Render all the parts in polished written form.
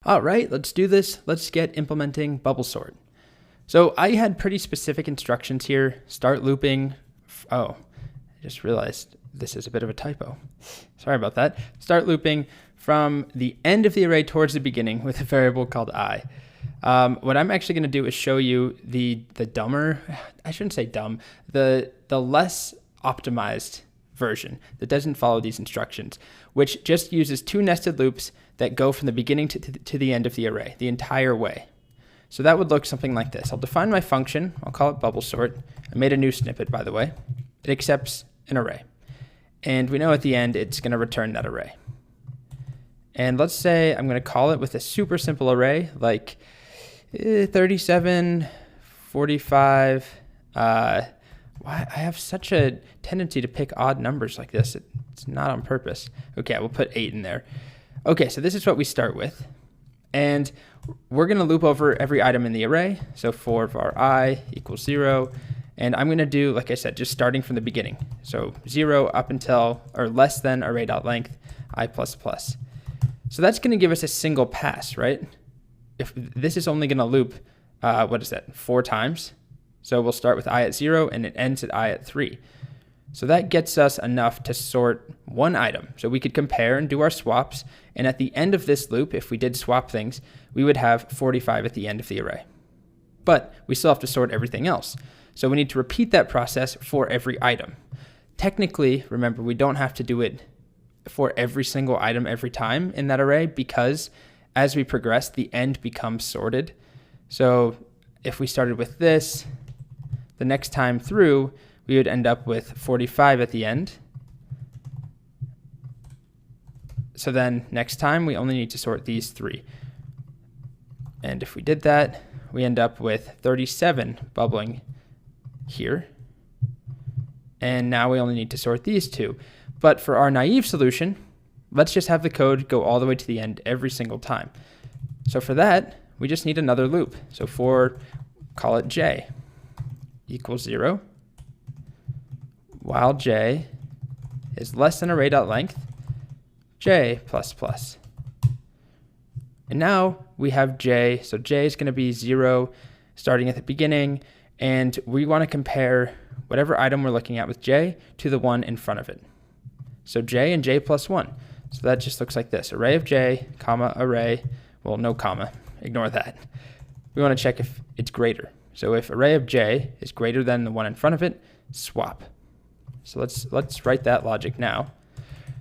All right, let's do this. Let's get implementing bubble sort. So I had pretty specific instructions here. Start looping. Oh, I just realized this is a bit of a typo. Sorry about that. Start looping from the end of the array towards the beginning with a variable called I. What I'm actually going to do is show you the dumber, I shouldn't say dumb, the less optimized version that doesn't follow these instructions, which just uses two nested loops that go from the beginning to the end of the array, the entire way. So that would look something like this. I'll define my function. I'll call it bubble sort. I made a new snippet, by the way. It accepts an array. And we know at the end it's going to return that array. And let's say I'm going to call it with a super simple array like 37, 45. I have such a tendency to pick odd numbers like this. It's not on purpose. Okay, we'll put 8 in there. Okay, so this is what we start with. And we're going to loop over every item in the array. So for var I equals 0. And I'm going to do, like I said, just starting from the beginning. So 0 up until, or less than array.length, I++. So that's going to give us a single pass, right? If this is only going to loop, 4 times. So we'll start with I at 0 and it ends at I at 3. So that gets us enough to sort one item. So we could compare and do our swaps. And at the end of this loop, if we did swap things, we would have 45 at the end of the array. But we still have to sort everything else. So we need to repeat that process for every item. Technically, remember, we don't have to do it for every single item every time in that array because as we progress, the end becomes sorted. So if we started with this, the next time through, we would end up with 45 at the end. So then next time, we only need to sort these 3. And if we did that, we end up with 37 bubbling here. And now we only need to sort these 2. But for our naive solution, let's just have the code go all the way to the end every single time. So for that, we just need another loop. So call it j equals 0, while j is less than array.length, j++. And now we have j, so j is going to be 0 starting at the beginning, and we want to compare whatever item we're looking at with j to the one in front of it. So j and j+1. So that just looks like this. Array of j, comma, array, well, no comma, ignore that. We want to check if it's greater. So if array of j is greater than the one in front of it, swap. So let's write that logic now.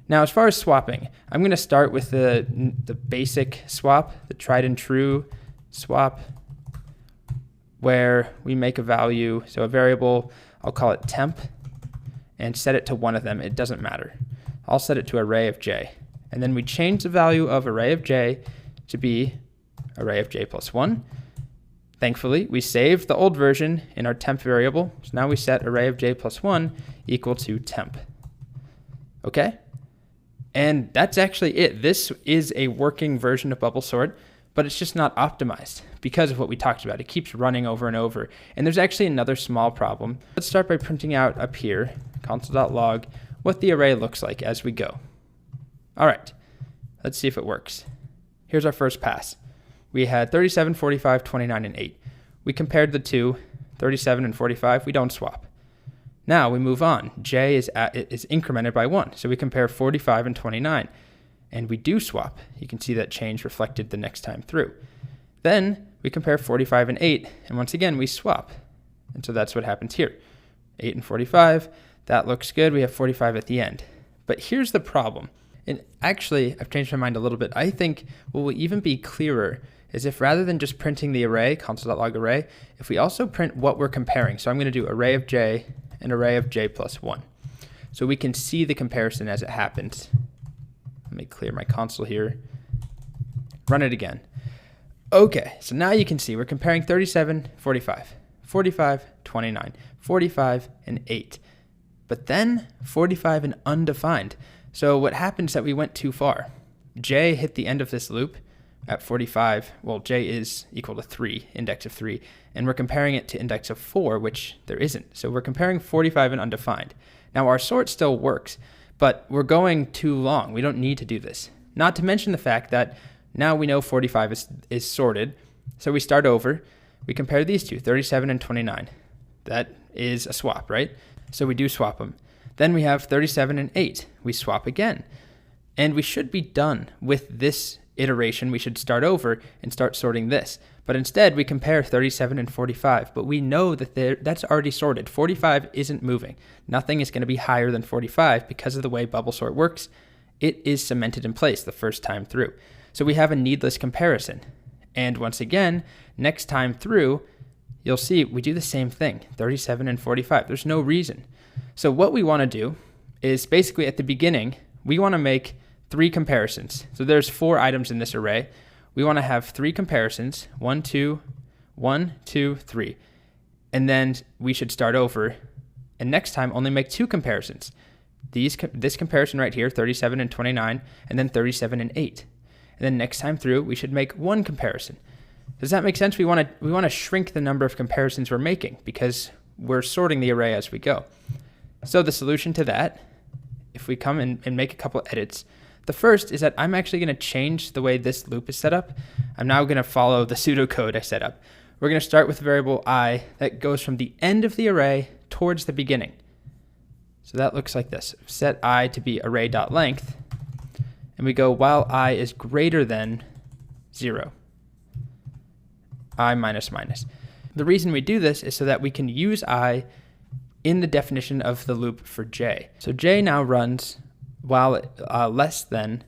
Now, as far as swapping, I'm going to start with the basic swap, the tried and true swap, where we make a value, so a variable, I'll call it temp, and set it to one of them. It doesn't matter. I'll set it to array of j. And then we change the value of array of j to be array of j+1. Thankfully, we saved the old version in our temp variable. So now we set array of j+1 equal to temp. Okay? And that's actually it. This is a working version of bubble sort, but it's just not optimized because of what we talked about. It keeps running over and over. And there's actually another small problem. Let's start by printing out up here, console.log, what the array looks like as we go. All right, let's see if it works. Here's our first pass. We had 37, 45, 29, and 8. We compared the two, 37 and 45. We don't swap. Now we move on. J is incremented by 1. So we compare 45 and 29. And we do swap. You can see that change reflected the next time through. Then we compare 45 and 8. And once again, we swap. And so that's what happens here. 8 and 45. That looks good. We have 45 at the end. But here's the problem. And actually, I've changed my mind a little bit. I think what will even be clearer is if rather than just printing the array, console.log array, if we also print what we're comparing. So I'm going to do array of j and array of j+1. So we can see the comparison as it happens. Let me clear my console here. Run it again. Okay, so now you can see we're comparing 37, 45, 45, 29, 45, and 8. But then 45 and undefined. So what happened is that we went too far. J hit the end of this loop at 45. Well, j is equal to 3, index of 3, and we're comparing it to index of 4, which there isn't. So we're comparing 45 and undefined. Now our sort still works, but we're going too long. We don't need to do this. Not to mention the fact that Now we know 45 is sorted. So we start over. We compare these two, 37 and 29. That is a swap, right? So we do swap them. Then we have 37 and 8. We swap again. And we should be done with this iteration. We should start over and start sorting this. But instead, we compare 37 and 45. But we know that that's already sorted. 45 isn't moving. Nothing is going to be higher than 45 because of the way bubble sort works. It is cemented in place the first time through. So we have a needless comparison. And once again, next time through, you'll see we do the same thing, 37 and 45. There's no reason. So what we want to do is basically at the beginning, we want to make 3 comparisons. So there's 4 items in this array. We want to have 3 comparisons, 1, 2, 1, 2, 3. And then we should start over and next time only make 2 comparisons. This comparison right here, 37 and 29, and then 37 and 8. And then next time through, we should make 1 comparison. Does that make sense? We want to shrink the number of comparisons we're making because we're sorting the array as we go. So the solution to that, if we come and make a couple edits, the first is that I'm actually going to change the way this loop is set up. I'm now going to follow the pseudocode I set up. We're going to start with a variable I that goes from the end of the array towards the beginning. So that looks like this. Set I to be array.length, and we go while I is greater than 0. I minus minus. The reason we do this is so that we can use I in the definition of the loop for j. So j now runs while less than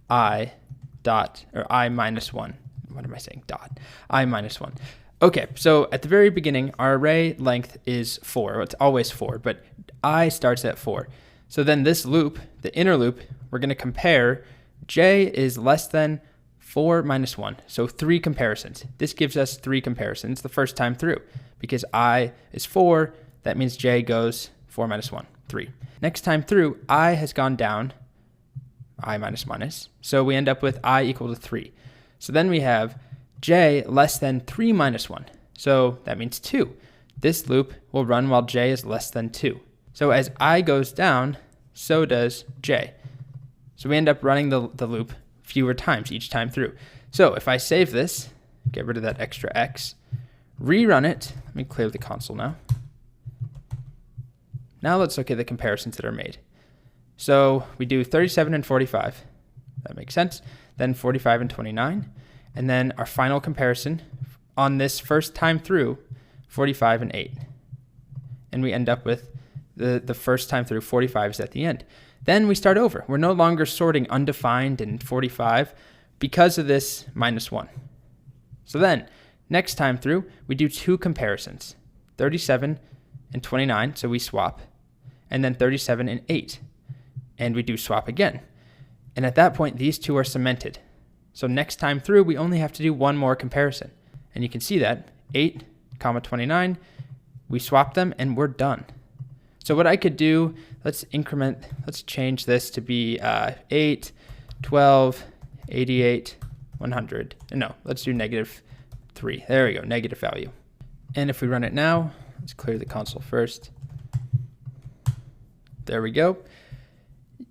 I dot, or I minus 1. What am I saying? Dot. I minus 1. Okay, so at the very beginning, our array length is 4. Well, it's always 4, but I starts at 4. So then this loop, the inner loop, we're going to compare j is less than 4 minus 1. So 3 comparisons. This gives us 3 comparisons the first time through. Because I is 4, that means j goes 4 minus 1, 3. Next time through, I has gone down, I minus minus. So we end up with I equal to 3. So then we have j less than 3 minus 1. So that means 2. This loop will run while j is less than 2. So as I goes down, so does j. So we end up running the loop fewer times each time through. So if I save this, get rid of that extra x, rerun it. Let me clear the console now. Now let's look at the comparisons that are made. So we do 37 and 45. That makes sense. Then 45 and 29. And then our final comparison on this first time through, 45 and 8. And we end up with the first time through, 45 is at the end. Then we start over. We're no longer sorting undefined and 45 because of this minus 1. So then, next time through, we do 2 comparisons, 37 and 29, so we swap, and then 37 and 8, and we do swap again. And at that point, these 2 are cemented. So next time through, we only have to do 1 more comparison. And you can see that, 8, 29, we swap them, and we're done. So what I could do, let's change this to be 8, 12, 88, 100. No, let's do -3. There we go, negative value. And if we run it now, let's clear the console first. There we go.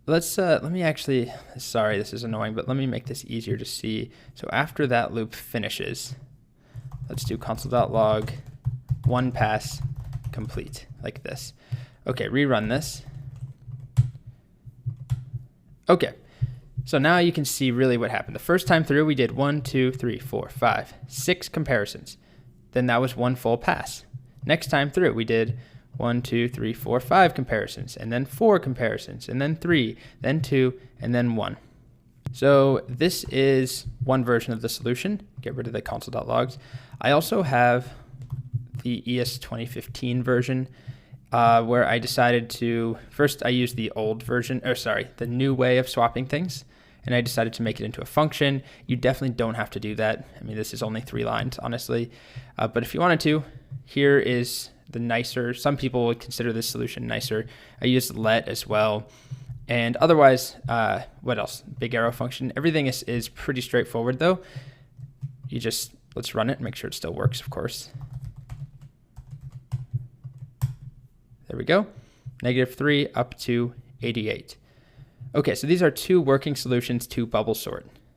Let me actually, sorry, this is annoying, but let me make this easier to see. So after that loop finishes, let's do console.log 1 pass complete, like this. Okay, rerun this. Okay, so now you can see really what happened. The first time through, we did 1, 2, 3, 4, 5, 6 comparisons. Then that was 1 full pass. Next time through, we did 1, 2, 3, 4, 5 comparisons, and then 4 comparisons, and then 3, then 2, and then 1. So this is one version of the solution. Get rid of the console.logs. I also have the ES 2015 version where I decided to, first I used the old version, the new way of swapping things, and I decided to make it into a function. You definitely don't have to do that. I mean, this is only 3 lines, honestly. But if you wanted to, here is the nicer, some people would consider this solution nicer. I used let as well. And otherwise, what else? Big arrow function. Everything is pretty straightforward though. Let's run it and make sure it still works, of course. There we go. -3 up to 88. Okay, so these are 2 working solutions to bubble sort.